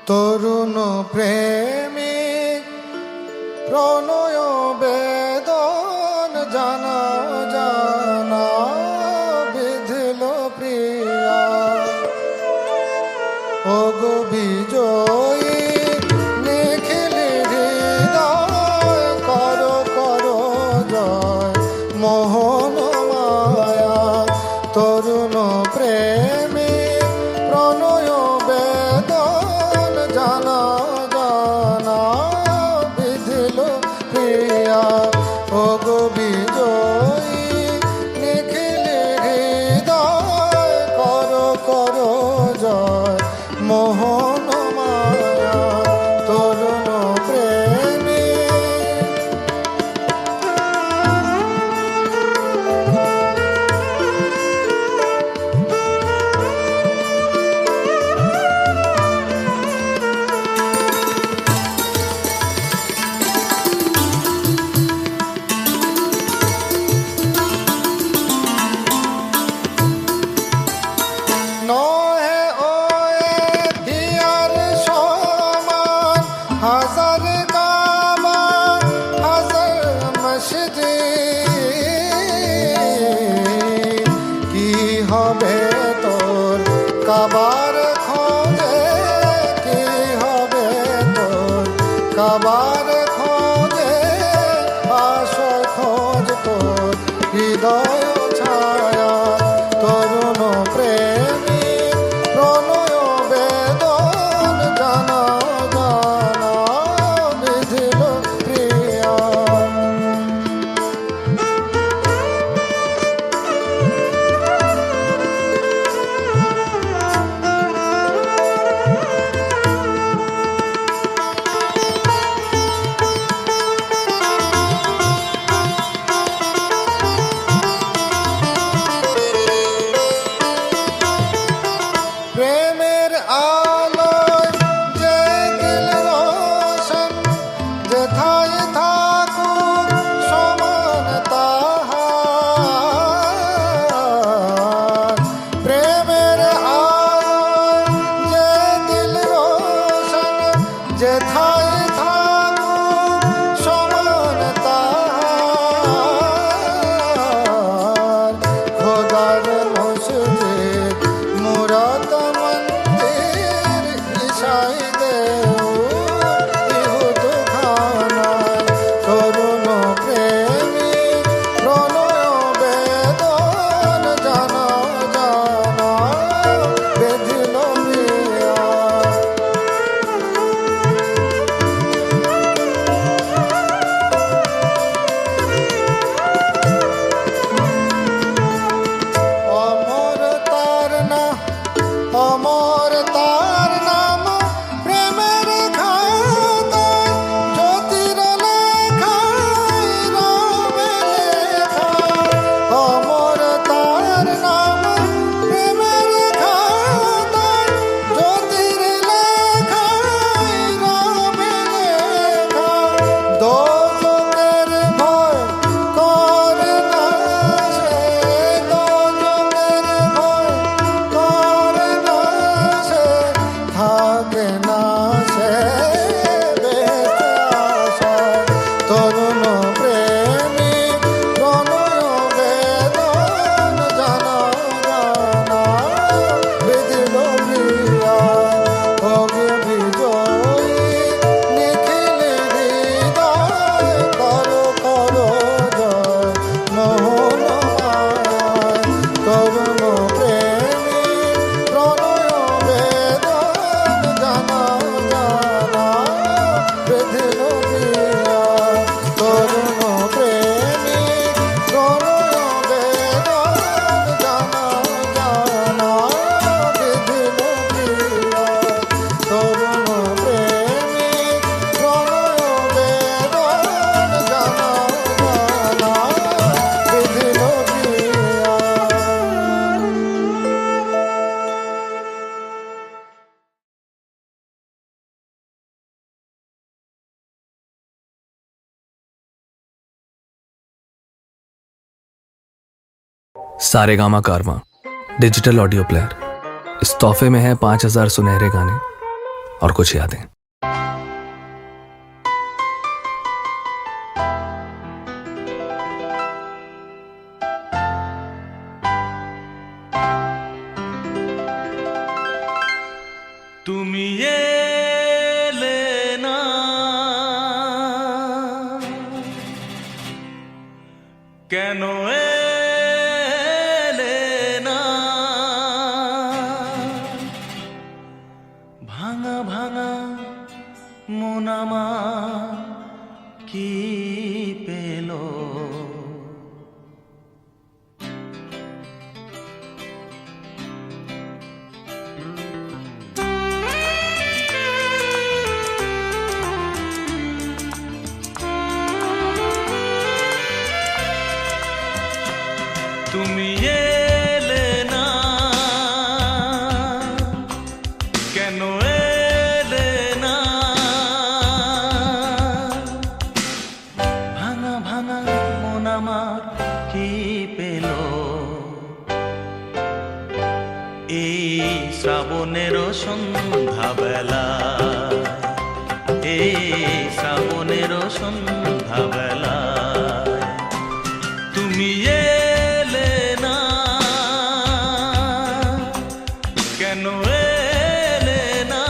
তরুণ প্রেমিক প্রণয় বেদন জানা জানা বিধিল প্রিয়া ওগো বিজয়ী নিখিল হৃদয় কর কর জয় মোহন মায়া তরুণ প্রেমিক প্রণয় বেদন জানা জানা বিধিল প্রিয়া ওগো বিজয়ী নিখিল হৃদয় কর কর জয় মোহন মায়া তরুণ প্রেমিক নহে ওয়ে দিয়ার সমান হাজার কাবা হাজার মসজিদ কি হবে তোর কাবার খোঁজে কি হবে তোর কাবার খোঁজে আশয় খোঁজ তোর হৃদয় ছায়া তরুণ প্রেমিক প্রণয় বেদন জানা জানা বিধিল প্রিয়া প্রেমের আলোয় যে দিল রোশন যেথায় থাকুক সমান তাহার প্রেমের আলোয় যে দিল রোশন যেথায় থাকুক সমান তাহার খোদার মসজিদ মুরাদ মন্দির ইসাই দেও ইহুদ খানায় তরুণ প্রেমিক প্রণয় বেদন জানা জানা বেধিল প্রিয়া অমর তার না অমর তার নাম প্রেমের খাতায় জ্যোতির লেখায় রবে লেখা অমর তার নাম প্রেমের খাতায় জ্যোতির লেখায় রবে লেখা দোজকের ভয় করে না সে দোজকের ভয় করে না সে থাকে না সে বেঁচে আসায় তরুণ প্রেমিক প্রণয় বেদন জানা জানা বিধিল প্রিয়া ওগো বিজয়ী নিখিল হৃদয় কর কর জয় মোহন মায়া তরুণ প্রেমিক প্রণয় বেদন জানা জানা বিধিল প্রিয়া তরুণ প্রেমিক প্রণয় বেদন জানা জানা বিধিল প্রিয়া তরুণ প্রেমিক প্রণয় বেদন জানা জানা বিধিল প্রিয়া सारेगामा कारवां डिजिटल ऑडियो प्लेयर। इस तोहफे में है 5000 सुनहरे गाने और कुछ यादें। তুমি এলে না, কেন এলে না, ভাঙা ভাঙা মন আমার কি পেল। তুমি এলে না, কেন এলে না, ভাঙা ভাঙা মন আমার কি পেল। এই শ্রাবণের সন্ধ্যাবেলা, এই শ্রাবণের সন্ধ্যাবেলা তুমি এলে না, কেন এলে না।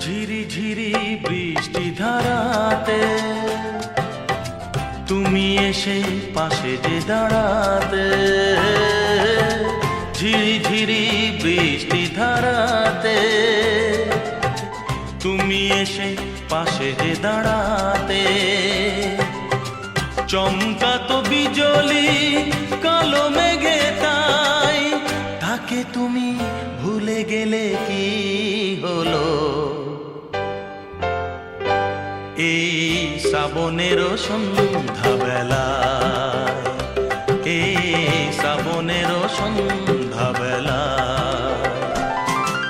ঝিরি ঝিরি বৃষ্টি ধারাতে তুমি এসে পাশে যে দাঁড়াতে। ঝিরি ঝিরি বৃষ্টি ধারাতে তুমি এসে পাশে যে দাঁড়াতে। চমকাতো বিজলি কালো মেঘে তাই, তাকে তুমি ভুলে গেলে কি হলো। এই শ্রাবণের সন্ধ্যাবেলায়, এই শ্রাবণের সন্ধ্যাবেলায়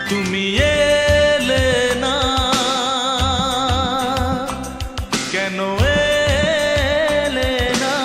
তুমি এলে না, কেন এলে না।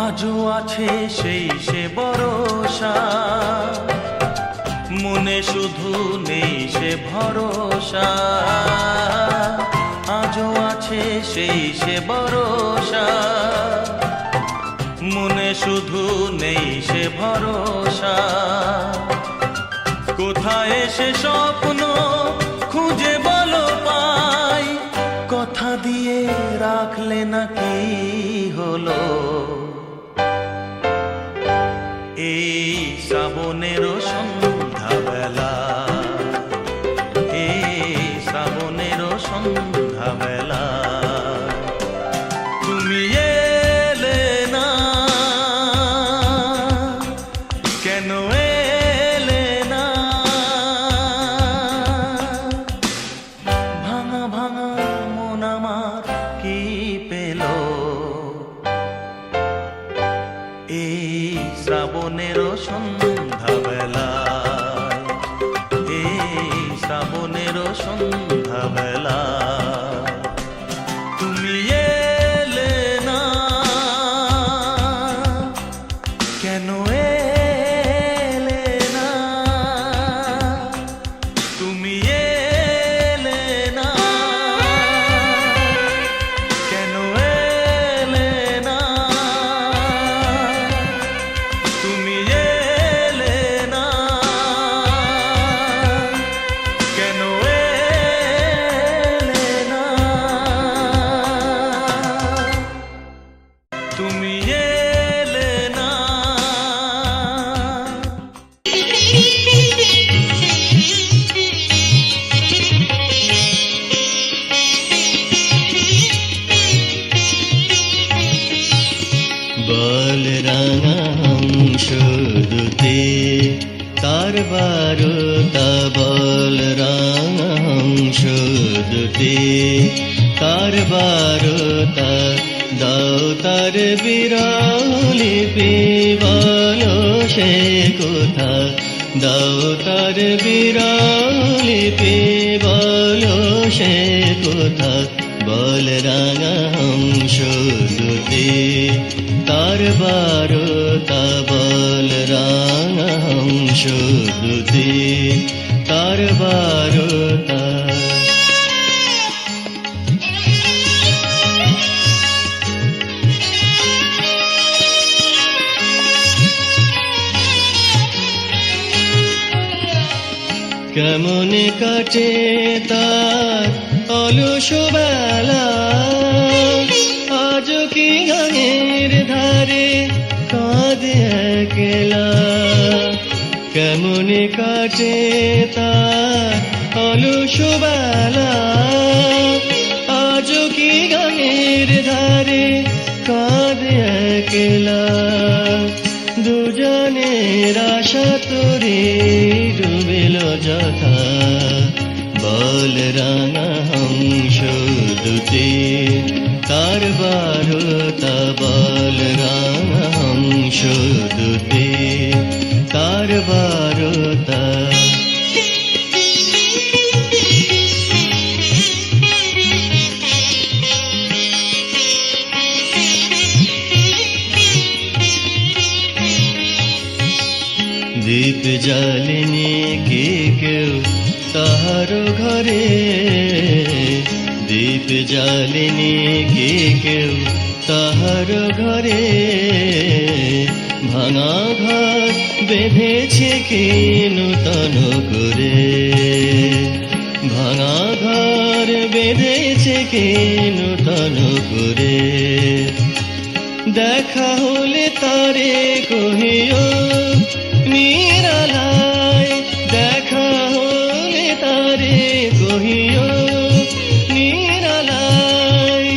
আজও আছে সেই সে ভরসা, মনে শুধু নেই সে ভরসা। আজও আছে সেই সে ভরসা, মনে শুধু নেই সে ভরসা। কোথায় সে স্বপ্ন খুঁজে বলো পাই, কথা দিয়ে রাখলে না কি হলো। এই শ্রাবণের সন্ধ্যাবেলা, এই শ্রাবণের সন্ধ্যাবেলা তুমি এলে না, কেন এলে না। ভাঙা ভাঙা মন আমার কি পেল। এই শ্রাবণের সন্ধ্যাবেলায়, এই শ্রাবণের সন্ধ্যাবেলায় তুমি এলে না, কেন এলে না। তুমি এলে না, কেন এলে না। তুমি এলে না, বারুতা বল রাঙা হংস দুটি, তার বারুতা দাও তার বিরলিপি, বলো সে কোথা দাও তার বিরলিপি, বলো সে কোথা বল রাঙা হংস দুটি, তার বারুতা বল রাঙা হংস দুটি, তার বারুতা। কেমন কাটে তার অলস বেলা, আজ কি গানের ধারে কাঁদে একলা, কেমন কাটে তার অলস বেলা, আজ কি গানের ধারে কাঁদে একলা, দুজনের আশা তোরে ডুবিল যথা, বল রাঙা হংস দুটি, তার বারুতা বল রাঙা হংস দুটি, তার বারুতা। দীপ জ্বালিনি কি কেউ তাহার ঘরে, দীপ জ্বালিনি কি কেউ তাহার ঘরে, ভাঙা ঘর বেঁধেছে কি নূতন করে, ভাঙা ঘর বেঁধেছে কি নূতন করে, দেখা হলে তারে কহিও নিরালায়, দেখা হলে তারে কহিও নিরালায়,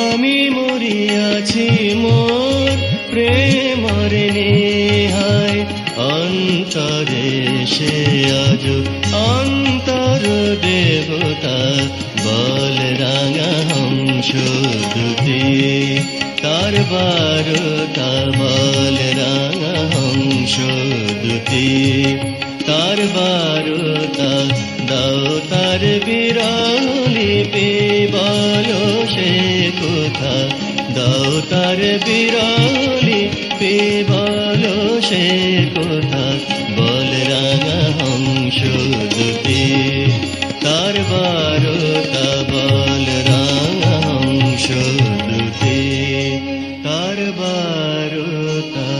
আমি মরিয়াছি মোর প্রেমর নেহায়, অন্তরে সে আজ অন্তর দেবতা, বল রাঙা হংস দুটি, তার বারুতা বল রাঙা হংস দুটি, তার বারুতা দাও তার বিরলিপি, বলো সে কোথা দাও তার বিরলিপি, বলো সে কোথা বল রাঙা হংস দুটি, তার বারুতা বল রাঙা হংস দুটি, তার বারুতা।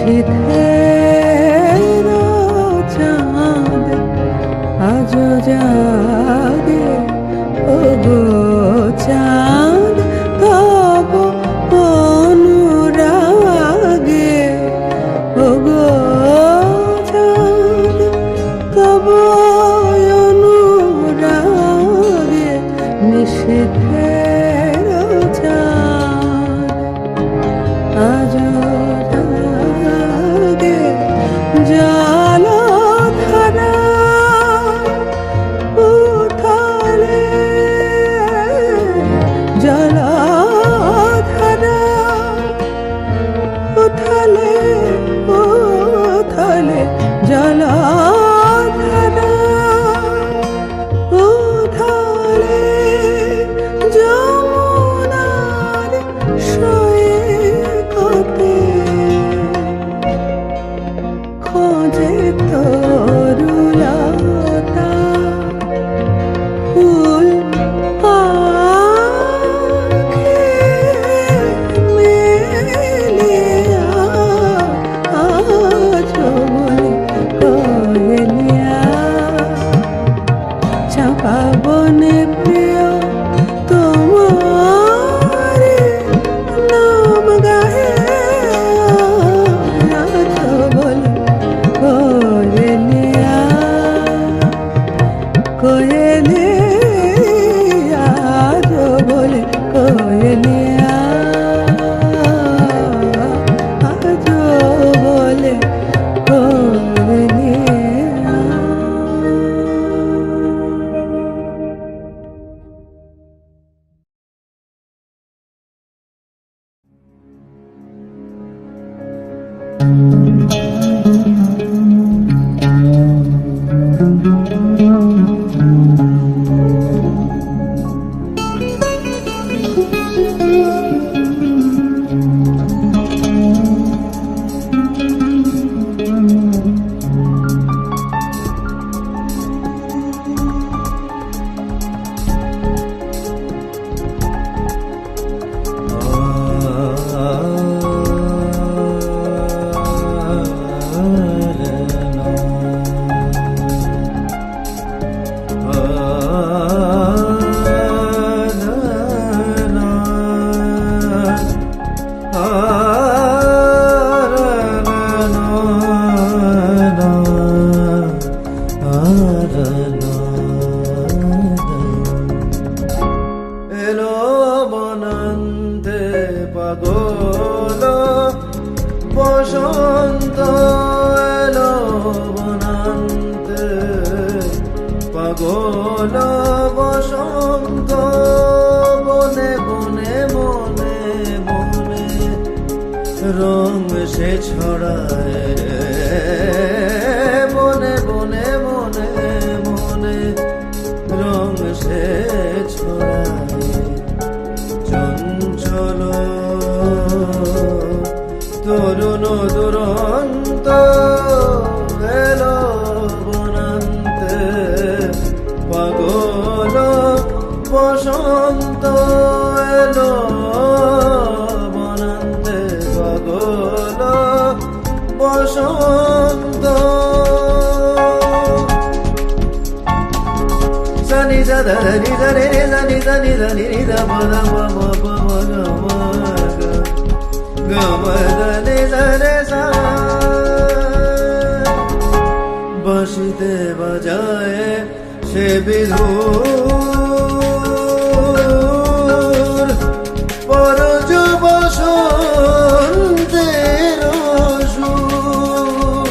নিশীথের চাঁদ আজ জাগে ওগো চাঁদ তব অনুরাগে ওগো চাঁদ তব অনুরাগে নিশীথের চাঁদ আজ জাগে জলধারা উথালে জলধারা উথালে উথালে জলধারা উথালে যমুনার সৈকতে খোঁজে তরুলতা ফুল আঁখে মেলিয়া আজ বলে কোয়েলিয়া চাঁপা বনে প্রিয় তোমার নাম গাহে আজ বলে কোয়েলিয়া কোয়েলিয়া আজ বলে কোয়েলিয়া আজ বলে কোয়েলিয়া। এলো বনন্তে পাগল বসন্ত এলো বনন্তে পাগল বসন্ত বনে বনে মনে মনে রং সে ছড়ায় বনে বনে মনে মনে রং সে ছড়ায় চঞ্চল তরুণ দুরন্ত এলো বনন্তে পাগল বসন্ত এলো বনন্তে পাগল বসন্ত Sani da da da ni da ni da ni da ni da ni da ma da ma ma ma ma ga ma ga ma da ni da re sa বাঁশিতে বাজায় সে বিধুর পরজ বসন্তের সুর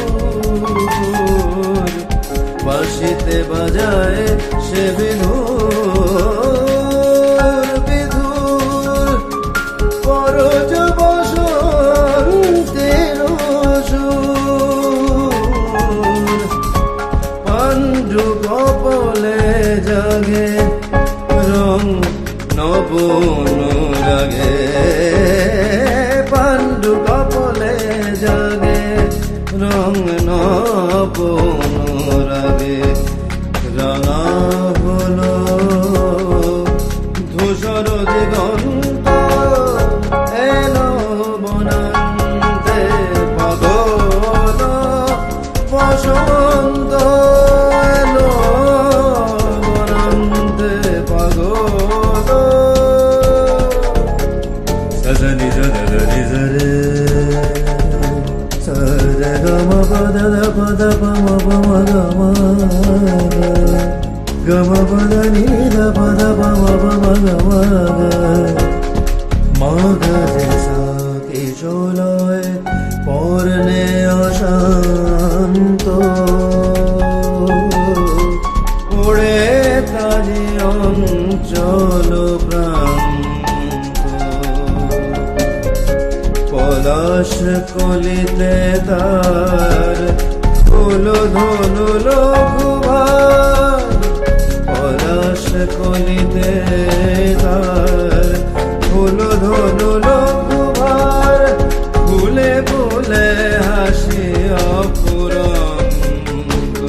বাঁশিতে বাজায় সে বিধুর বিধুর পরজ বসন্তের সুর পাণ্ডু কপলে জাগে রং নব অনুরাগে পাণ্ডু কপলে জাগে রং নব অনুরাগে রাঙা হলো ধূসর দিগন্ত এলো বনান্তে পাগল da pa ma ga ma ga ma pa da ni da pa ma ga ma ga जैसा कि চলয় পরনে অশান্ত ওড়ে তারি অঞ্চল প্রান্ত পলাশ কলিতে তার ফুল ধনু লঘুভার পলাশ কলিতে তার ফুল ধনু লঘুভার ফুলে ফুলে হাসি অপুরন্ত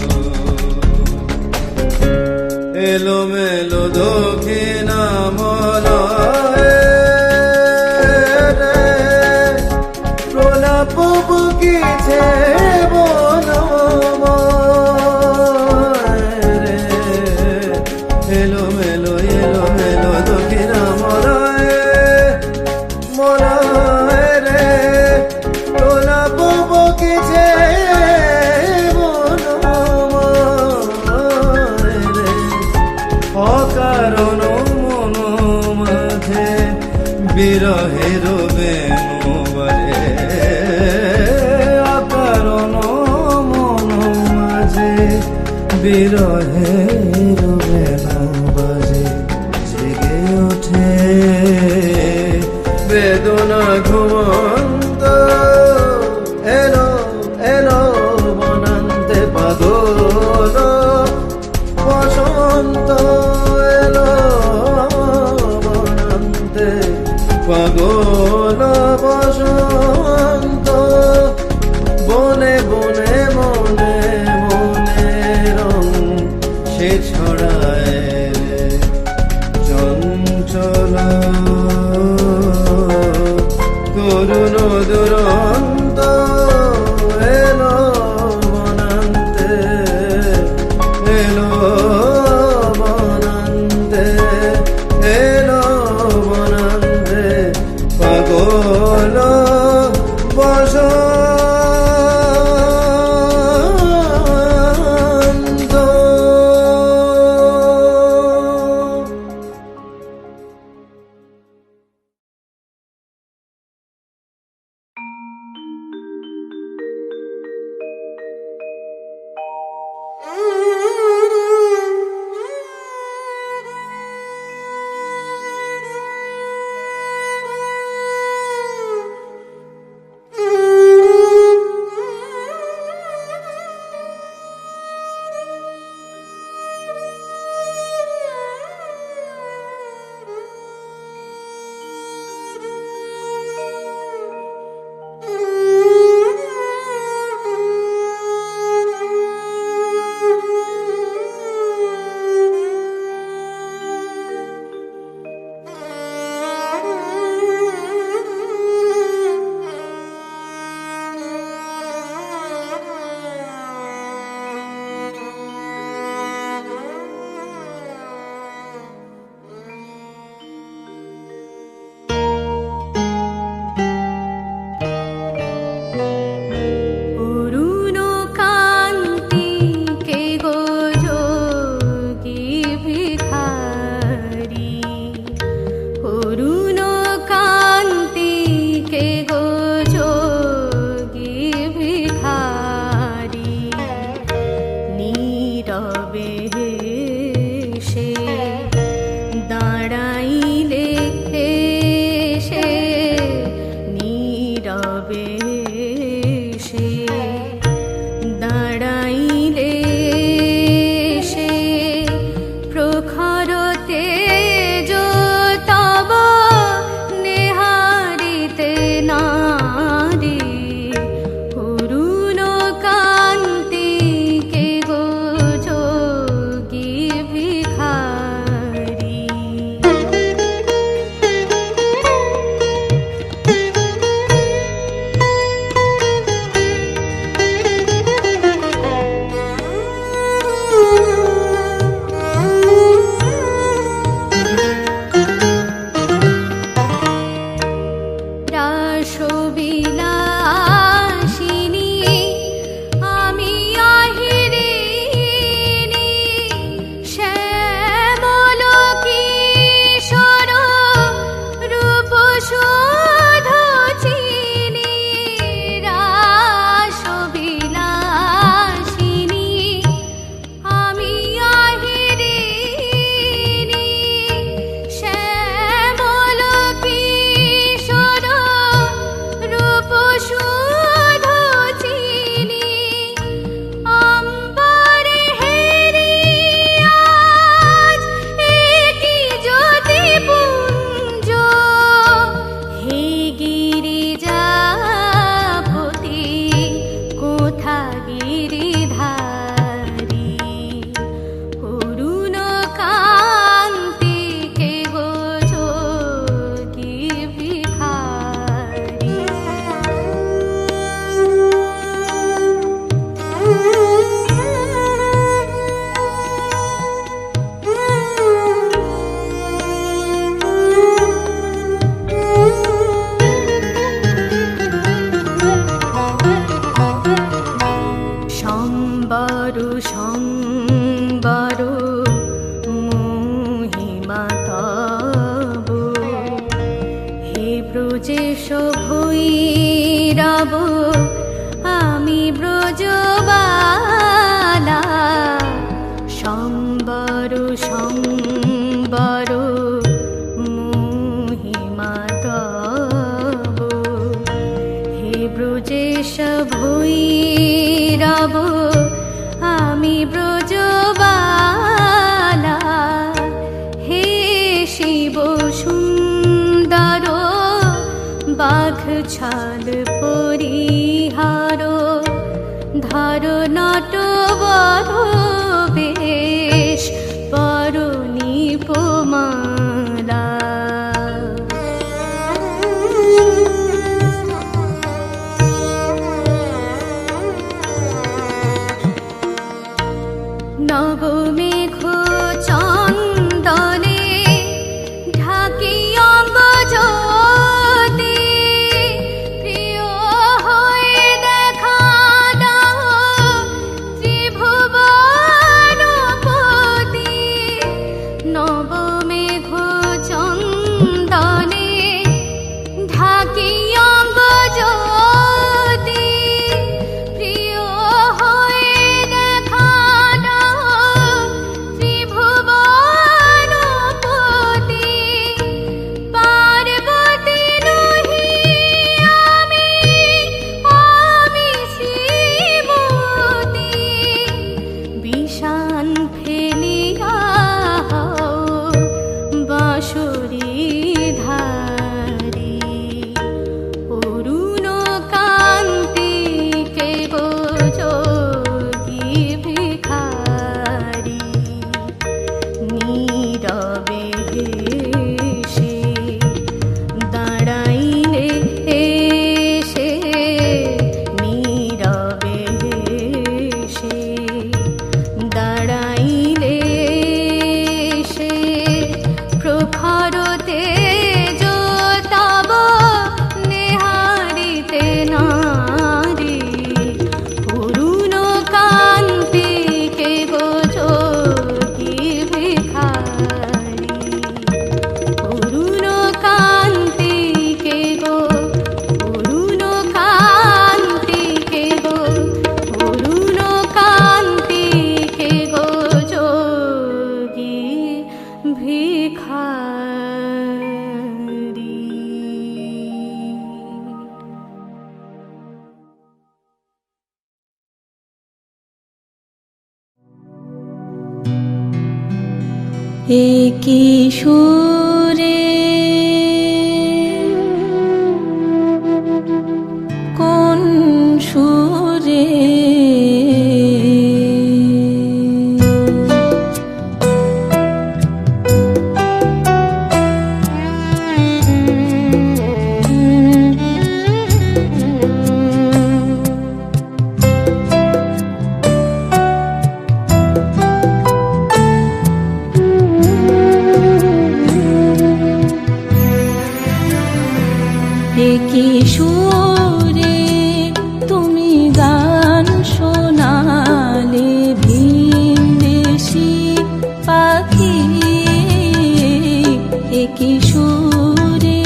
এলো মেলো দক্ষিণা মলয় প্রলাপ বুকিছে বনময় রে এলো মেলো দক্ষিণা মলয় মলয় রে প্রলাপ বুকিছে বনময় রে অকারণ মন মাঝে বিরহের বেনু বাজে অকারণ মন মাঝে বিরহের বেনু বাজে জেগে ওঠে বেদনা ঘুমন্ত এলো এলো বনান্তে পাগল বসন্ত এলো বনান্তে পাগল বসন্ত বনে বনে মনে মনে রং সে ছড়ায় চঞ্চল তরুণ দুরন্ত এলো বনান্তে এলো বনান্তে এলো বনান্তে পাগল বসন্ত অরুণ কান্তি কে গো যোগী ভিখারি অরুণ কান্তি কে গো যোগী ভিখারি নীরবে সে দাঁড়াইলে সে নীরবে সে দাঁড়াইলে সে প্রখর তেজ তব নেহারিতে নারী অরুণ কান্তি কে গো যোগী ভিখারি রব আমি ব্রজবালা সম্বর সম্বর মহিমা তব হে ব্রজেশ ভৈরব আমি ব্রজবালা হে শিব সুন্দর বাঘ ছাল পরিহার ধর নটবর বেশ পর নিপমালা নবমেঘ চন্দনে ঢাকি অঙ্গ জ্যোতি প্রিয় হয়ে দেখা দাও ত্রিভুবনপতি নবমেঘ চন্দনে ঢাকি অঙ্গ জ্যোতি প্রিয় হয়ে দেখা দাও ত্রিভুবনপতি পার্বতী নহি আমি আমি শ্রীমতী বিষান ফেলিয়া হও বাঁশরী ধারী অরুণ কান্তি কে গো যোগী ভিখারি নীরবে হেসে দাঁড়াইলে এসে নীরবে হেসে দাঁড়াইলে এসে প্রখর তেজ তব নেহারিতে নারী অরুণ কান্তি কে গো যোগী ভিখারি অরুণ কান্তি কে গো অরুণ কান্তি কে গো অরুণ কান্তি কে গো যোগী ভিখারি। একি সুরে কোন সুরে একি সুরে তুমি গান শোনালে ভিনদেশি পাখি একি সুরে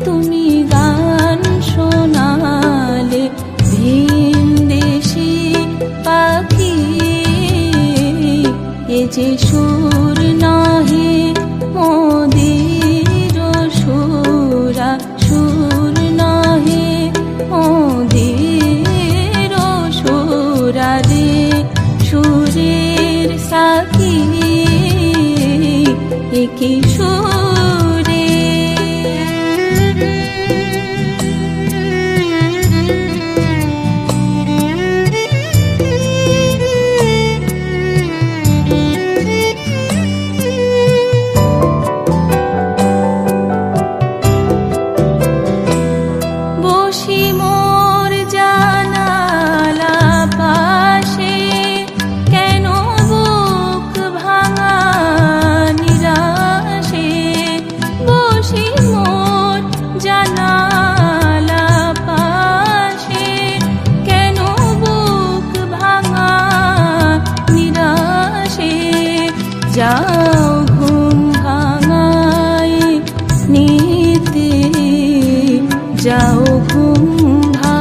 তুমি গান শোনালে ভিনদেশি পাখি এ যে সুর নহে মোদের সুরা সুর নহে মোদের সুরা রে সুরের সাথী একি সুরে বসি মোর জানালা পাশে কেন বুক ভাঙা নিরাশে বসি মোর জানালা পাশে কেন বুক ভাঙা নিরাশে যাও ঘুম ভাঙাই নিতে যাও ঘুম ভাঙাই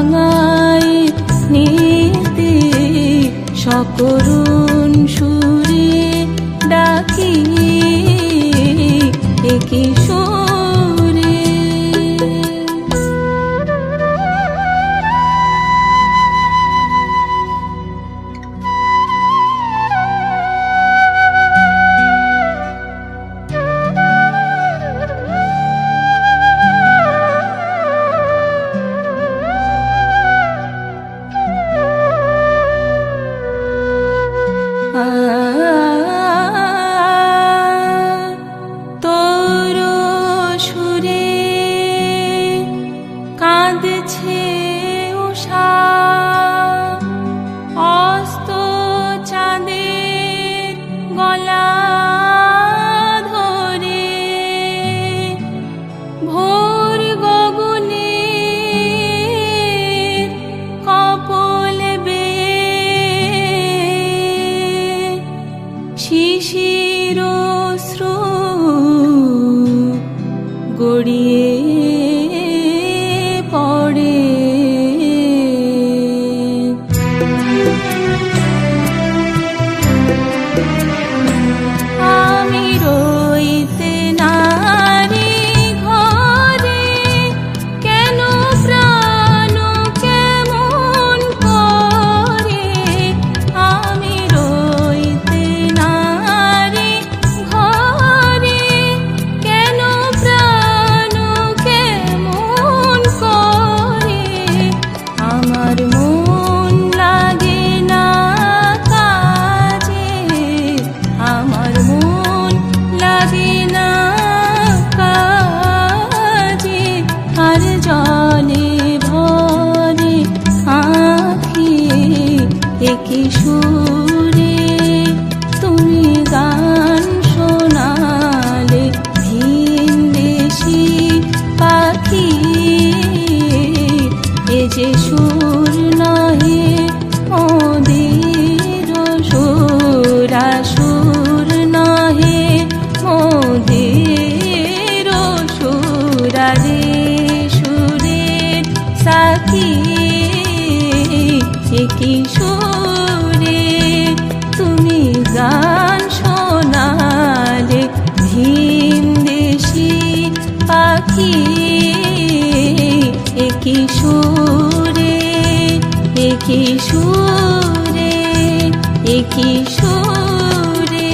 সুর নহে মোদের সুর, আসুর নহে মোদের সুর, রে সুরের সাথী একই সুরে তুমি গান শোনালে ভিনদেশী পাখি, একই সুরে একই সুরে একই সুরে।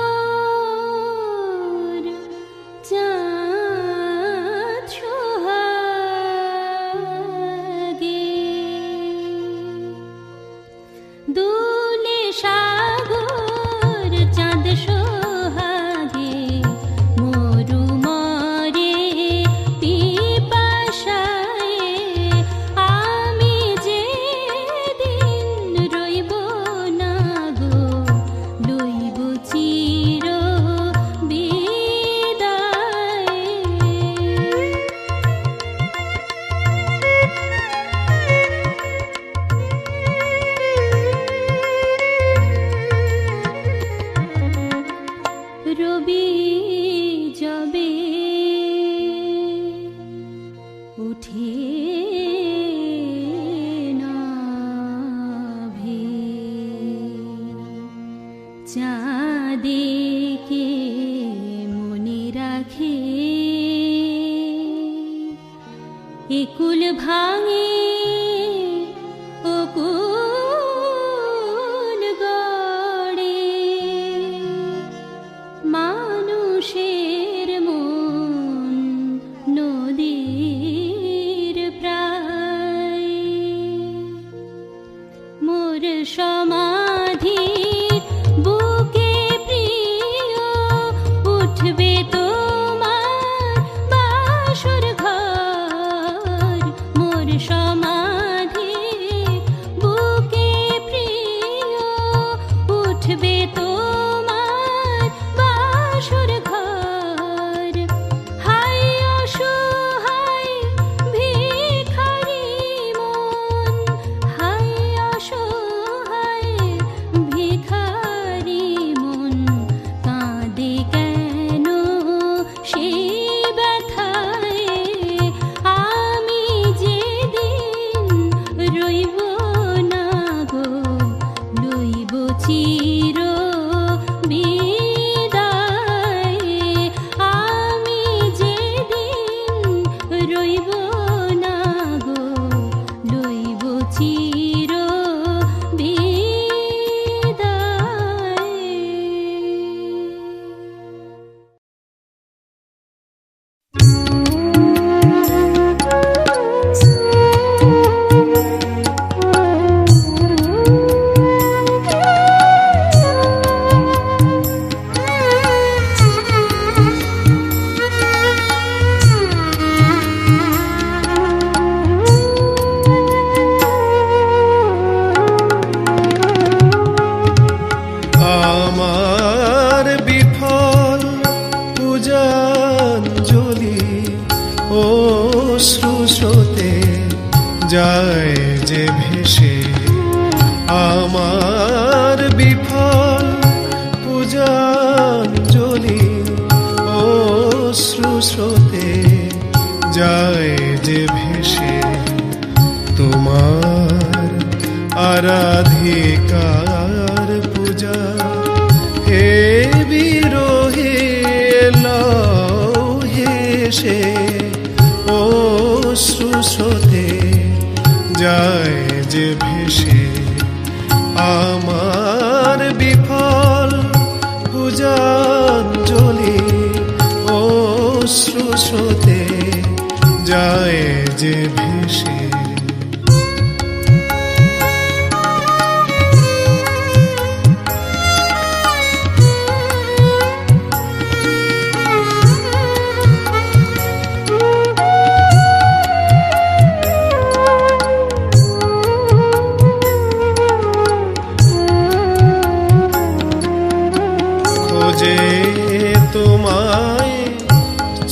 সাগর চাঁদ সোহাগে দুলে সাগর চাঁদ সোহাগে মরু মরে পিপাসায় আমি যে দিন রইব না গো লইব চির বিদায়। রবি যাবে উঠে নাভে চাঁদেকে মনে রাখে একুল ভাঙে অকুল গড়ে মানুষের মন নদীর প্রায় মোর সমাধির বুকে প্রিয় উঠবে তোমার বাসর ঘর মোর সমাধির বুকে প্রিয় উঠবে তোমার বাসর ঘর হাই অসহায় ভিখারি মন হাই অসহায় ভিখারি মন কাঁদে কেন সেই ব্যথায় আমি যেদিন রইব না গো লইব চির বিদায় আমি যেদিন রইব না গো লইব চির আমার বিফল পূজাঞ্জলি অশ্রু স্রোতে যায় যে ভেসে আমার বিফল পূজাঞ্জলি অশ্রু স্রোতে যায় যে ভেসে তোমার আরাধিকার পূজা হে বিরোহে লাও হেসে অশ্রু স্রোতে যায় যে ভেসে আমার বিফল পূজাঞ্জলি অশ্রু স্রোতে যায় যে ভেসে খোঁজে তোমায়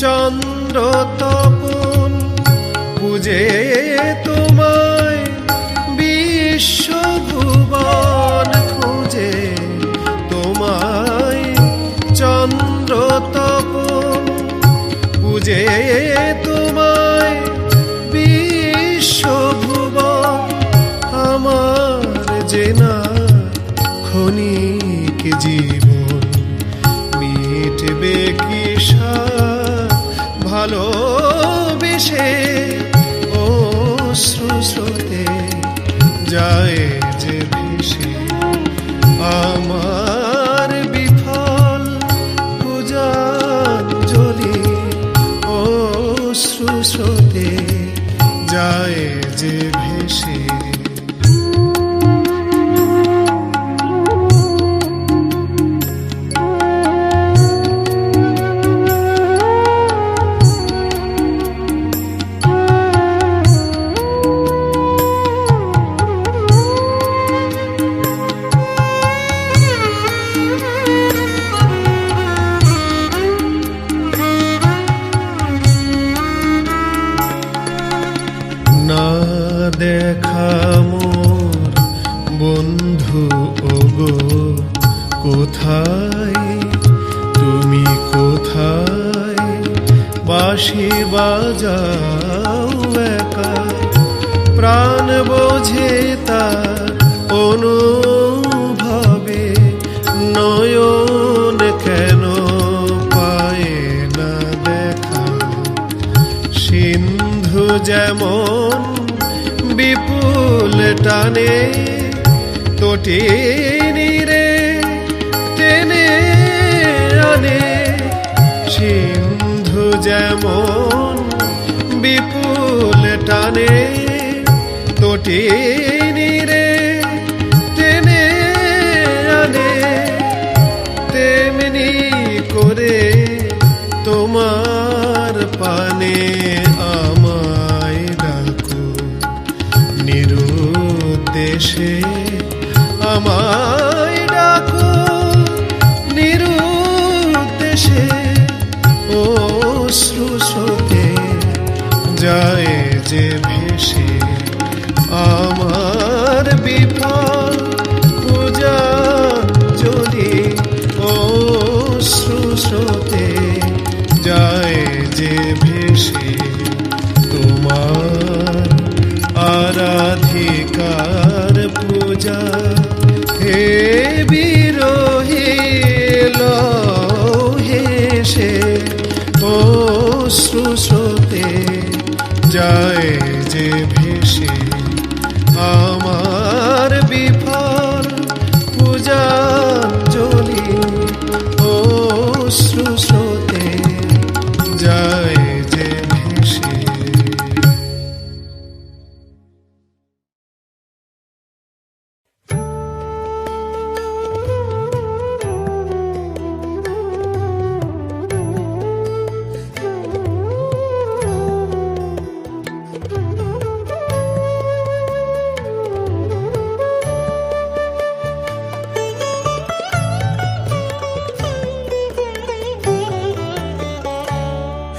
চন্দ্র তপন পূজে তোমায় বিশ্বভুবন খুঁজে তোমায় চন্দ্র তপন পূজে তোমায় বিশ্বভুবন আমার জেনা ক্ষণিক জীবন মিটবে কি ভালোবেসে অশ্রু স্রোতে যায় যে ভেসে আমার বিফল পূজাঞ্জলি অশ্রু স্রোতে যায় যে ভেসে না দেখা মোর বন্ধু ওগো কোথায় তুমি কোথায় বাঁশি বাজাও একা প্রাণ বোঝে তার অনুভবে নয়ন কেন পায় না দেখা সিন্ধু যেমন বিপুল টানে তটিনীরে টেনে আনে, সিন্ধু যেমন বিপুল টানে তটিনীরে টেনে আনে, তেমনি করে তোমার পানে আমায় ডাকো নিরুদ্দেশে, আমায় ডাকো নিরুদ্দেশে, অশ্রু স্রোতে যায় যে ভেসে আমার বিফল পূজাঞ্জলি, অশ্রু স্রোতে যায় যে ভেসে তোমার আরাধিকার পূজা। হে বিরোহী হেসে অশ্রু স্রোতে যায় যে ভেসে আমার বিফল পূজাঞ্জলি, অশ্রু স্রোতে যায় যে ভেসে।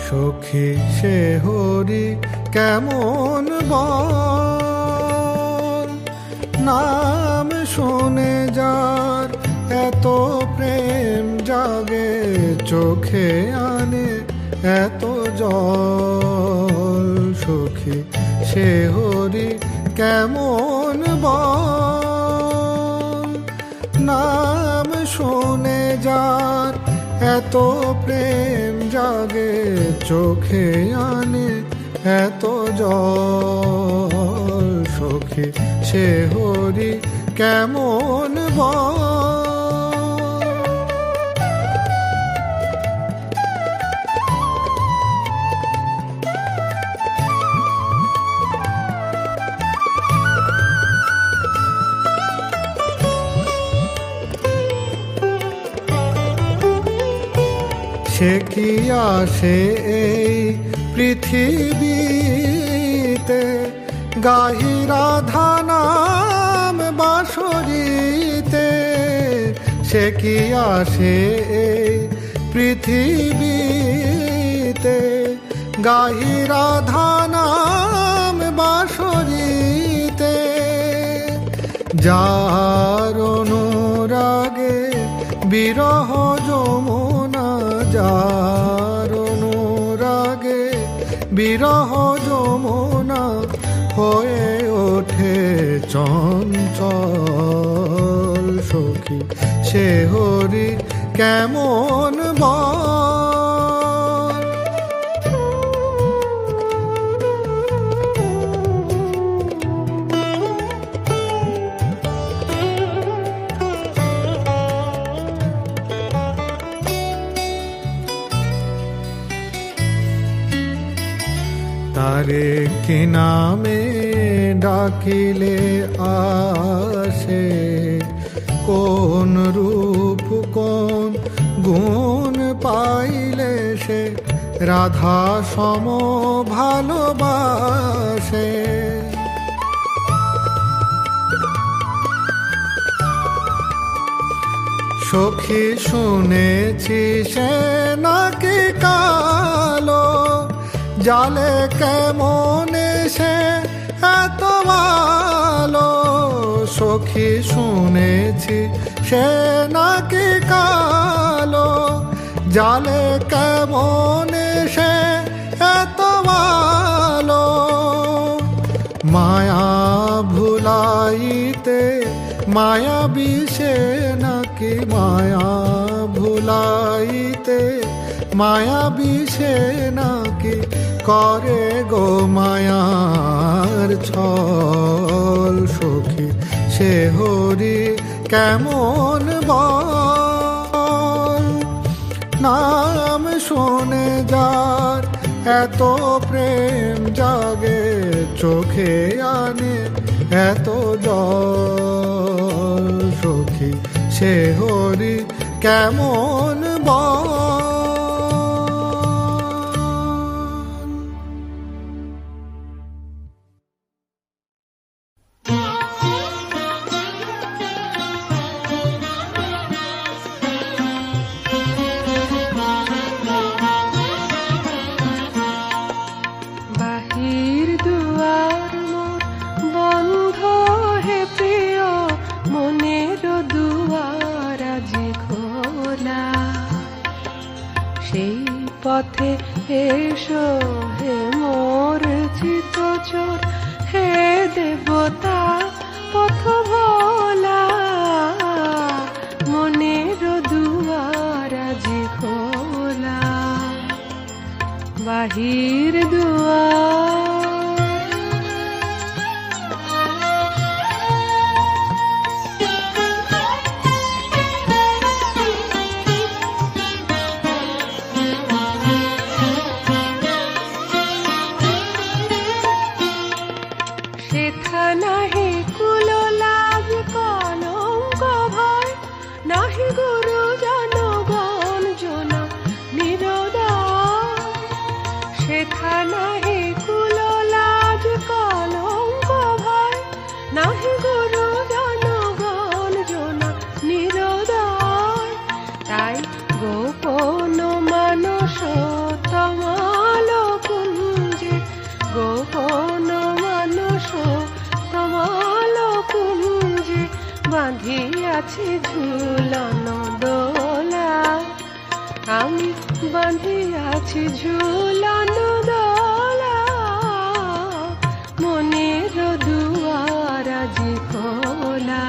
সখী সে হরি কেমন বল, নাম শুনে যার এত প্রেম জাগে, চোখে আনে এত জল। সখী সে হরি কেমন বল, নাম শুনে যার এত প্রেম জাগে, চোখে আনে এত জল। সখী সে হরি কেমন বল। সে কি আসে এই পৃথিবীতে, গাহি রাধা নাম বাঁশরীতে। সে কি আসে এই পৃথিবীতে, গাহি রাধা নাম বাঁশরীতে। যার অনুরাগে বিরহ যমুনা, যার অনুরাগে বিরহ যমুনা হয়ে ওঠে চঞ্চল। সখী সে হরি কেমন বল। তারে কি নামে ডাকিলে আসে, কোন রূপ কোন গুণ পাইলে সে রাধা সম ভালোবাসে। সখী শুনেছি সে নাকি কালো, জালে কেমন সে এত ভালো। সখী শুনেছি সে নাকি কালো, জালে কেমন সে এত ভালো। মায়া ভুলাইতে মায়া বিষে নাকি, মায়া ভুলাইতে মায়াবী সে নাকি করে গো মায়ার ছল সখী সে হরি কেমন বল নাম শুনে যার এত প্রেম জাগে চোখে আনে এত জল সখী সে হরি কেমন বল বাহির দুয়ার মোর বন্ধ হে প্রিয় মনের দুয়ার আজি খোলা সেই পথে এসো হে মোর চিত চোর হে দেবতা পথ ভোলা মনের দুয়ার আজি খোলা বাহির দুয়ার সেথা নাহি কুল লাভ কলঙ্ক ভয় নাহি গুরু জনগণ জন নিরোদয় সেথা নাহি কুল লাভ কলঙ্ক ভয় নাহি গুরু জনগণ জন নিরোদয় তাই গোপন মানস তমাল কুঞ্জে গোপন মানস তমাল কুঞ্জে বাঁধিয়াছি ঝুলন দোলা আমি বাঁধিয়াছি ঝুলন দোলা মনের দুয়ার আজি খোলা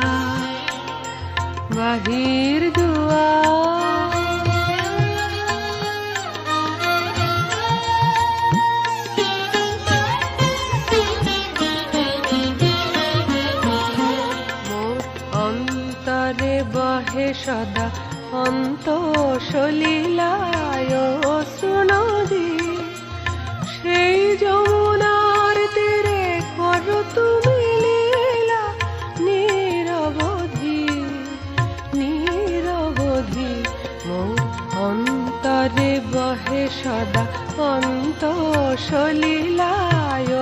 বাহির দুয়ার মোর অন্তরে বহে সদা অন্ত সলিলায় শ্রুণদি সেই যমুনার তীরে করো তুমি লীলা নিরবধি নিরবধি মোর অন্তরে বহে সদা অন্ত সলিলায়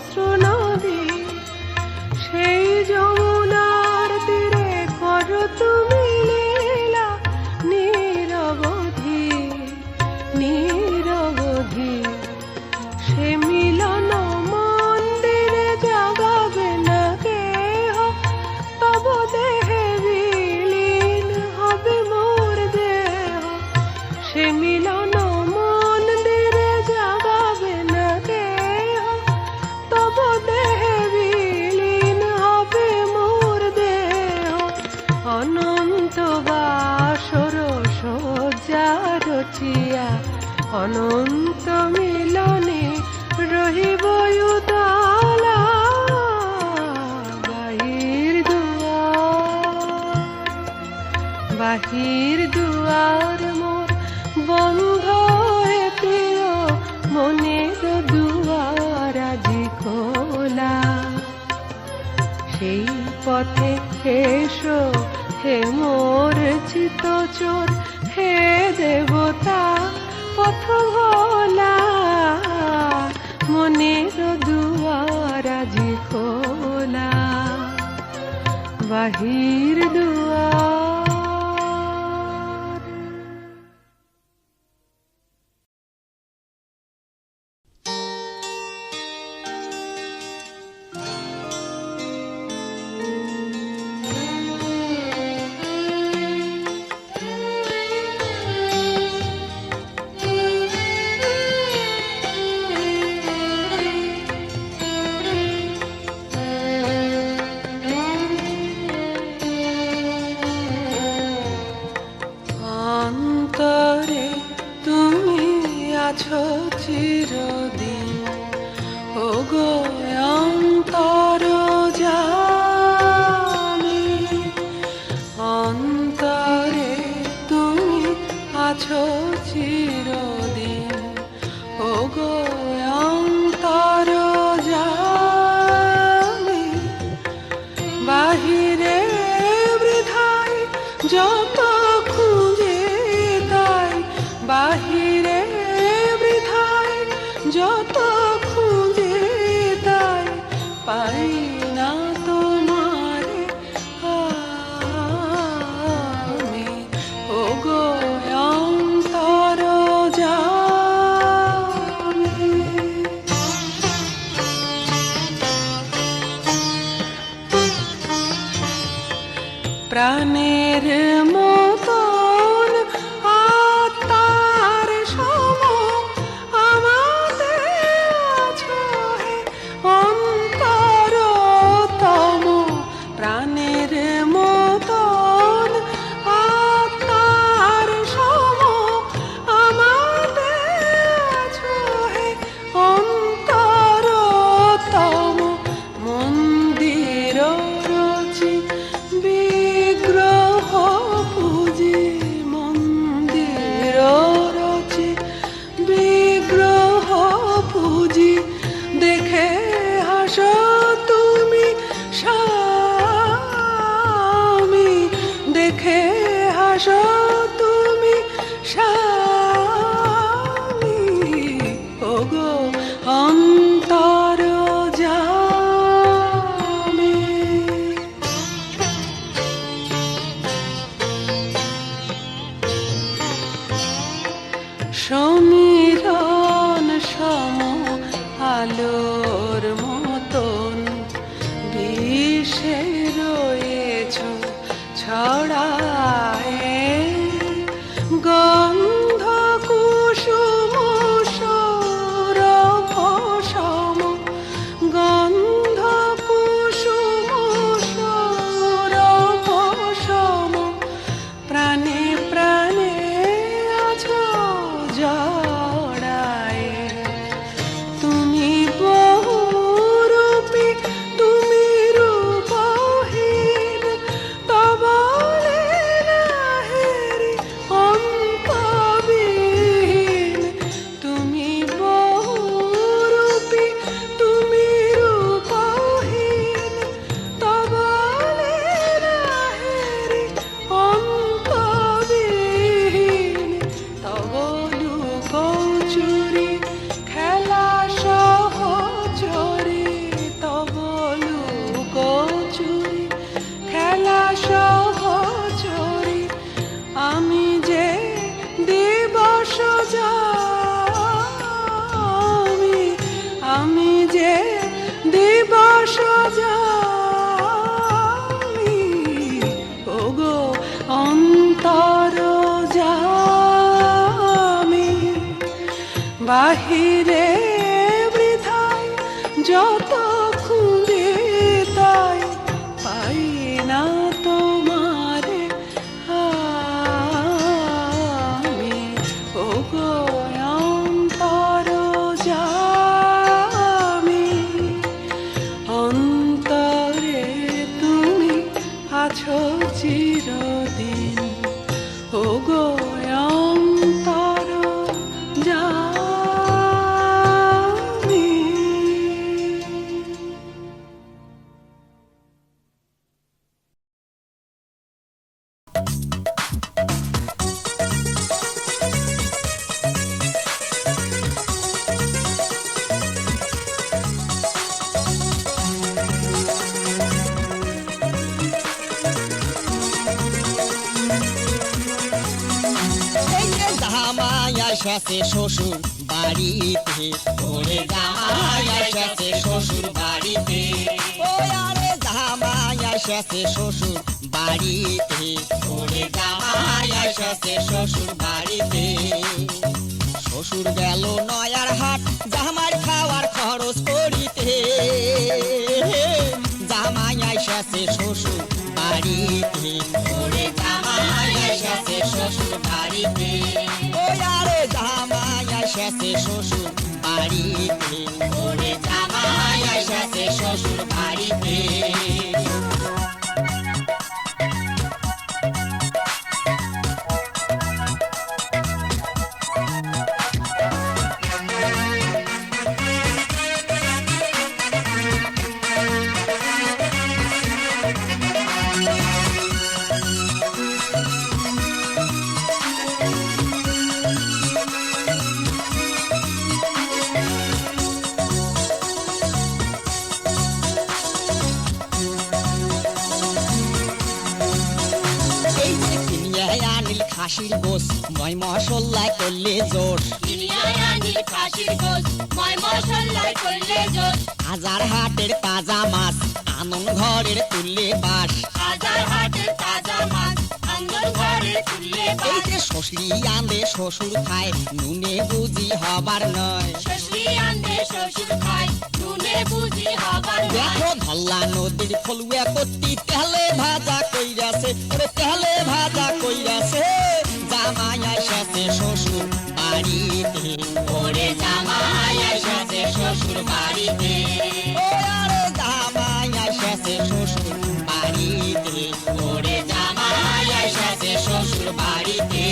শ্রুণদি সেই যমুনার তীরে করো তুমি লীলা নিরবধি নিরবধি সে মিলন মন্দিরে জাগাবে না কেহ তব দেহে বিলীন হবে মোর দেহ সে মিলন মন্দিরে জাগাবে না কেহ তব দেহে বিলীন হবে মোর দেহ অনন্ত বাসর সজ্জা রচিয়া অনন্ত মিলনে রহিব উতলা বাহির দুয়ার বাহির দুয়ার মোর বন্ধ হে প্রিয় মনের দুয়ার আজি খোলা সেই পথে এসো হে মোর চিত চোর হে দেবতা পথ ভোলা মনের দুয়ার আজি খোলা বাহির দুয়ার চিরদিন ওগো অন্তর জানি অন্তরে তুমি আছো চিরদিন ওগো অন্তর জানি বাহিরে বৃথায় যত খুঁজে তাই বাহিরে বৃথায় যত খুঁজে তাই পাই না তোমারে আমি ওগো অন্তর জানি প্রাণের মতন আত্মার সম আমাদের আছো হে অন্তরতম প্রাণের মতন আত্মার সম আমাদের আছো হে অন্তরতম মন্দির রচি বিগ্রহ পূজি মন্দির রচি বিগ্রহ পূজি দেখে হাসো তুমি স্বামী দেখে হাসো তুমি স্বামী ওগো অন্তর জামি সমীরণ সম আলোর মতন বিষে রয়েছ ছড়ায়ে গন্ধ কুসুম সৌরভ সম গন্ধ কুসুম সৌরভ সম প্রাণে প্রাণে আছো জড়ায়ে তুমি বহুরূপী তুমি রূপহীন তব লীলাহেরি অন্তবিহীন তুমি বহুরূপী তুমি রূপহীন তব লীলাহেরি অন্তবিহীন তব লুকোচুরি খেলা সহচরি তব লুকোচুরি খেলা সহচরি আমি যে দিবস যামি আমি যে দিবস যামি ওগো অন্তর জামি বাহিরে বৃথায় যত খুঁজে তাই পাই না তোমারে আমি ওগো অন্তর জামি অন্তরে তুমি আছো চিরদিন ওগো অন্তর জানি জামাই আইসাছে শ্বশুর বাড়িতে ওরে জামাই আইসাছে শ্বশুর বাড়িতে ও আরে জামাই আইসাছে শ্বশুর বাড়িতে ওরে জামাই আইসাছে শ্বশুর বাড়িতে শ্বশুর গেল নয়ার হাট জামাই খাওয়ার খরচ করিতে জামাই আইসাছে শ্বশুর বাড়িতে ওরে জামাই আইসাছে শ্বশুর বাড়িতে ও আরে জামাই আইসাছে শ্বশুর বাড়ি বাড়িতে ওরে জামাই এসেছে শ্বশুর বাড়িতে আনিল খাসির গোস ময় মশলায় করলে জোর আনিল খাসির গোস ময় মশলায় করলে জোর হাজার হাটের তাজা মাছ আনন্দ ঘরের তুললে বাস হাজার হাটের তাজা মাছ আঙ্গর ঘরে তুললে এই যে শ্বশুরি আনলে শ্বশুর খায় নুনে বুঝি হবার নয় শ্বশুরি আনলে শ্বশুর খায় নুনে বুঝি হবার নয় দেখো ধল্লা নদীর ফলুয়া কত্তি তেলে ভাজা কইরাছে ওরে তেলে ভাজা কইরাছে জামাই এসেছে শ্বশুর বাড়িতে ওরে জামাই এসেছে শ্বশুর বাড়িতে ও আরে জামাই এসেছে শ্বশুর বাড়িতে ওরে জামাই এসেছে শ্বশুর বাড়িতে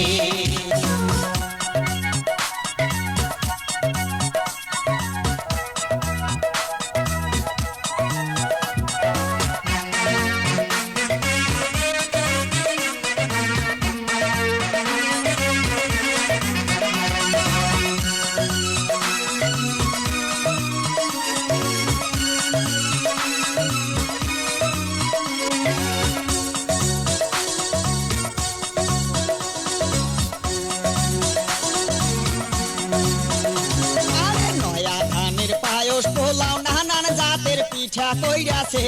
আরে নয়া ধানের পায়স পোলাও নানান জাতের পিঠা কইরাছে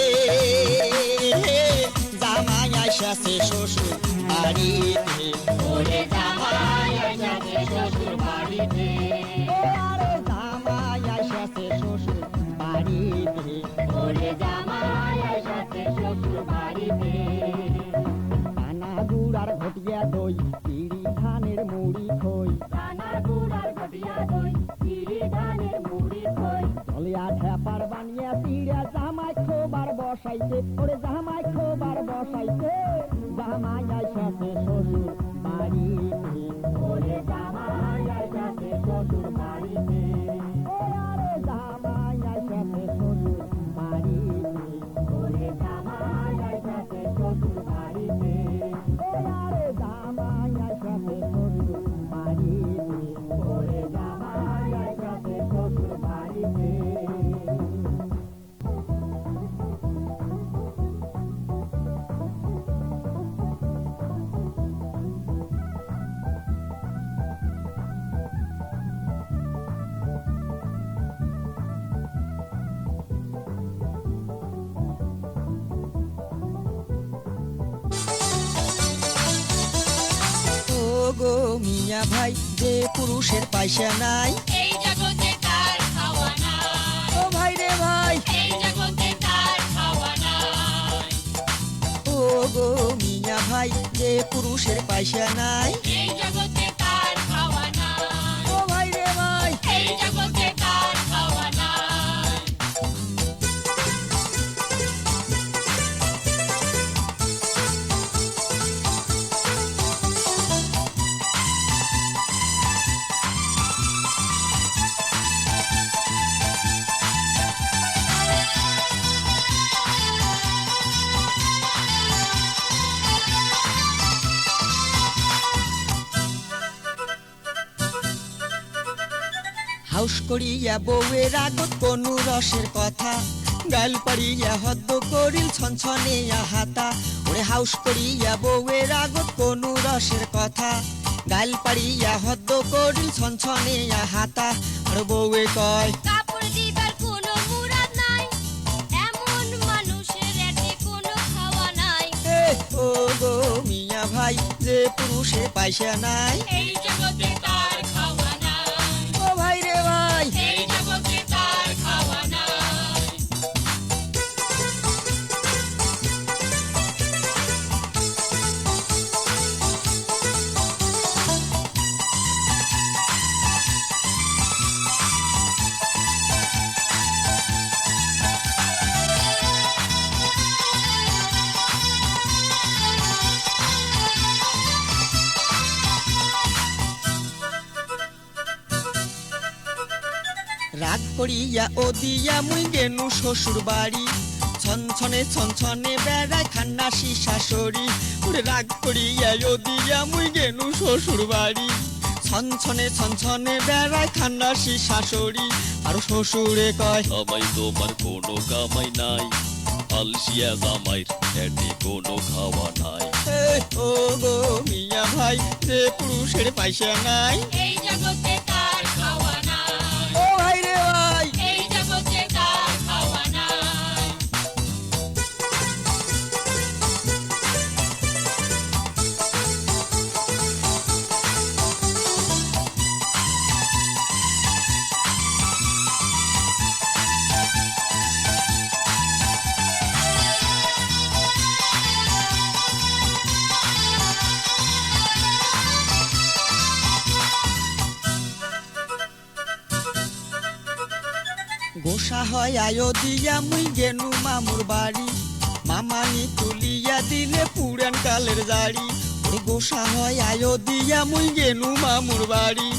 জামাই এসেছে শ্বশুর বাড়িতে ওরে জামাই এসেছে শ্বশুর বাড়িতে ও আরে জামাই এসেছে শ্বশুর বাড়িতে ওরে জামাই এসেছে শ্বশুর বাড়িতে পানা গুড়ার ঘটিয়া দই পিড়ি ধানের মুড়ি খই দানা গুড়ার ঘটিয়া দই চিড়ি ধানের মুড়ি খই চলিয়া ঠেপার বানিয়া পিড়া জামাই খোবার বসাইছে ওরে জামাই খোবার বসাইছে জামাই এসেছে শ্বশুর বাড়িতে ওরে জামাই এসেছে শ্বশুর বাড়িতে ও আরে জামাই এসেছে শ্বশুর বাড়িতে ওরে জামাই এসেছে শ্বশুর বাড়িতে ও আরে জামাই এসেছে শ্বশুর বাড়িতে ওরে জামাই এসেছে শ্বশুর বাড়িতে ও গো মিয়া ভাই যে পুরুষের পয়সা নাই এই জগতে তার খাওয়া নাই ও ভাই রে ভাই এই জগতে তার খাওয়া নাই ও গো মিয়া ভাই যে পুরুষের পয়সা নাই এই জগতে তার খাওয়া নাই ও ভাই রে ভাই এই জগতে তার খাওয়া নাই হাউস করিয়া বউয়ের আগত কোনো রসের কথা গাল পাড়িয়া হদ্দ করিল ছনছনিয়া হাতা ওরে হাউস করিয়া বউয়ের আগত কোনো রসের কথা গাল পাড়িয়া হদ্দ করিল ছনছনিয়া হাতা আর বউয়ে কয় কাপড় দিবার কোনো মুরাদ নাই এমন মানুষের এতে কোনো খাওয়া নাই এ ও গো মিয়া ভাই যে পুরুষের পয়সা নাই এই জগতে তার খাওয়া নাই ও ভাই রে ভাই এই জগতে তার খাওয়া নাই করিয়া ও দিয়া মুই গেনু শ্বশুর বাড়ি ছনছনে ছনছনে বেড়ায় খান্নাসি শাশুড়ি ওরে রাগ করিয়া ও দিয়া মুই গেনু শ্বশুর বাড়ি ছনছনে ছনছনে বেড়ায় খান্নাসি শাশুড়ি আর শ্বশুরে কয় আমাই তোমার কোনো কামাই নাই আলসিয়া জামাইর পেটে কোনো খাওয়া নাই ও গো মিয়া ভাই যে পুরুষের পয়সা নাই এই জগতে তার খাওয়া নাই ও ভাই রে ভাই এই জগতে তার খাওয়া নাই গোসা হয় আয়ো দিয়া মুই গেনু মামুর বাড়ি মামানি তুলিয়া দিলে পুরান কালের জাড়ি ওরে গোসা হয় আয়ো দিয়া মুই গেনু মামুর বাড়ি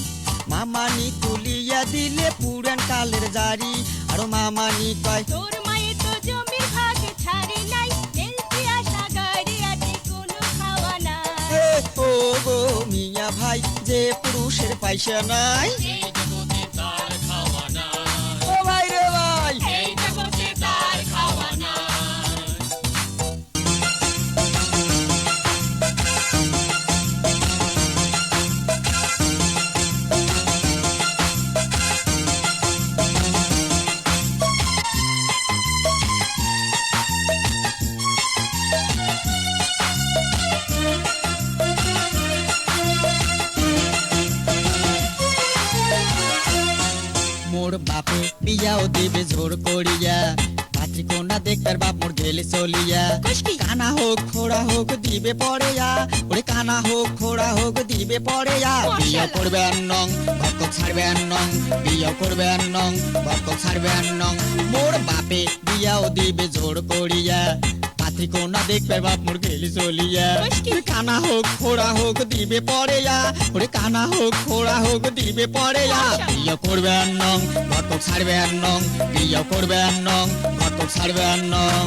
মামানি তুলিয়া দিলে পুরান কালের জাড়ি আর মামানি কয় তোর মায়ের তো জমির ভাগ ছাড়ি নাই তেলতি আশা গাড়ি আছে কোনো খাওয়া নাই ও গো মিয়া ভাই যে পুরুষের পয়সা নাই এই জগতে তার খাওয়া নাই ও ভাই রে ভাই এই জগতে তার খাওয়া নাই মোর বাপে বিয়াও দিবে জোর করিয়া পাত্রী কোনা দেখতার বাপ মোর গেলে চলিয়া কানা হোক খোড়া হোক দিবে পড়েয়া ওরে কানা হোক খোড়া হোক দিবে পড়েয়া বিয়া করবে নং ভক্ত ছাড়বে নং বিয়া করবে নং ভক্ত ছাড়বে নং মোর বাপে বিয়াও দিবে জোর করিয়া পাত্রী কোনা দেখবে বাপ মোর গেলে চলিয়া কানা হোক খোড়া হোক দিবে পড়েয়া ওরে কানা হোক খোড়া হোক দিবে পড়েয়া বিয়া করবে নং ভক্ত ছাড়বে নং বিয়া করবে নং ভক্ত ছাড়বে নং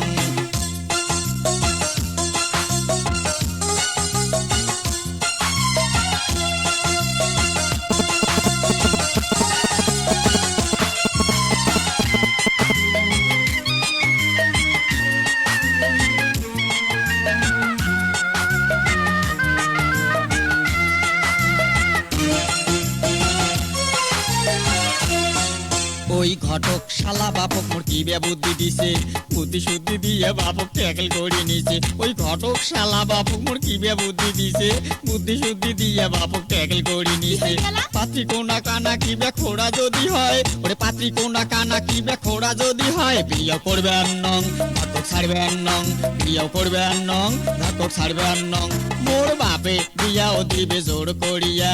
ওই ঘটক শালা বাপক মোর কি বুদ্ধি দিছে বুদ্ধি শুদ্ধি দিয়ে বাপক ট্যাকেল করে নিছে ওই ঘটক শালা বাপক মোর কি বুদ্ধি দিছে বুদ্ধি শুদ্ধি দিয়ে বাপক ট্যাকেল করে নিছে পাত্রী কোনা কানা কি খোড়া যদি হয় ওরে পাত্রী কোনা কানা কি খোড়া যদি হয় বিয়া করবে নং ঘটক ছাড়বে নং বিয়া করবে নং ঘটক ছাড়বে নং মোর বাপে বিয়াও দিবে জোর করিয়া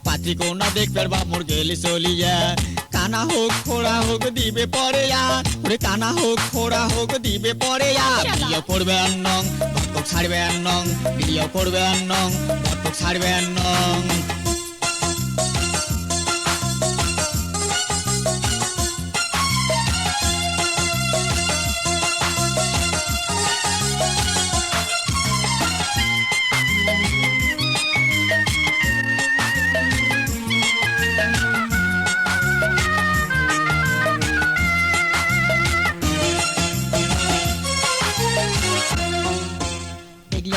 পাত্রী কোনা দেখবে বাপ মোর গেলে চলিয়া কানা হোক খোড়া হোক দিবে পড়েয়া ওরে কানা হোক খোড়া হোক দিবে পড়েয়া বিয়া করবে নং ঘটক ছাড়বে নং বিয়া করবে নং ঘটক ছাড়বে নং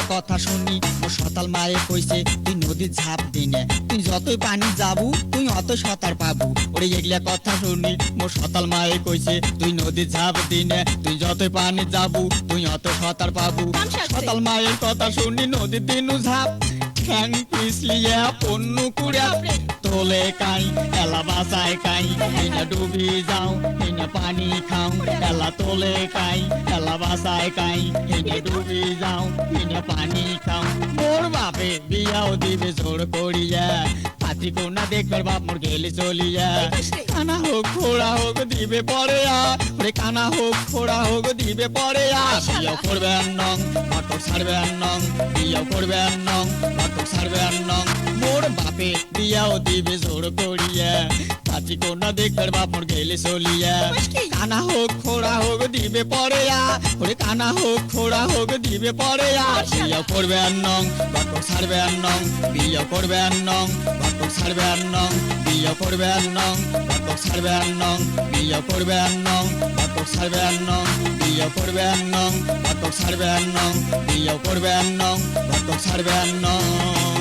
কথা শুনি ও সতাল মায়ে কইছে তুই নদীর ঝাঁপ দিনে তুই যতই পানি যাবু তুই অত সাঁতার পাবু ওরে এগুলা কথা শুনি মোর সতাল মায়ে কইছে তুই নদীর ঝাঁপ দিনে তুই যতই পানি যাবু তুই অত সাঁতার পাবু সতাল মায়ের কথা শুনি নদীর দিনু ঝাঁপ ঠ্যাং পিছলিয়া পন্নু কুড়া তোলে কাই এলা বাসায় কাই হিনা ডুবি যাও হিনা পানি খাও এলা তোলে কাই এলা বাসায় কাই হিনা ডুবি যাও হিনা পানি খাও মোর বাপে বিয়াও দিবে জোর করিয়া পাত্রী কোনা দেখবার বাপ মোর গেলে চলিয়া কানা হোক খোড়া হোক দিবে পড়েয়া ওরে কানা হোক খোড়া হোক দিবে পড়েয়া বিয়া করবে নং ঘটক ছাড়বে নং বিয়া করবে নং ঘটক ছাড়বে নং মোর বাপে বিয়াও দিবে জোর করিয়া হাতি কোনা দেখবার বাপর গেলে চলিয়া কানা হোক খোড়া হোক দিবে পরে ওরে কানা হোক খোড়া হোক দিবে পরে বিয়া করবে নং বাপর ছাড়বে নং বিয়া করবে নং বাপর ছাড়বে নং বিয়া করবে নং বাপর ছাড়বে নং বিয়া করবে নং বাপর ছাড়বে নং বিয়া করবে নং বাপর ছাড়বে নং বিয়া করবে নং বাপর ছাড়বে নং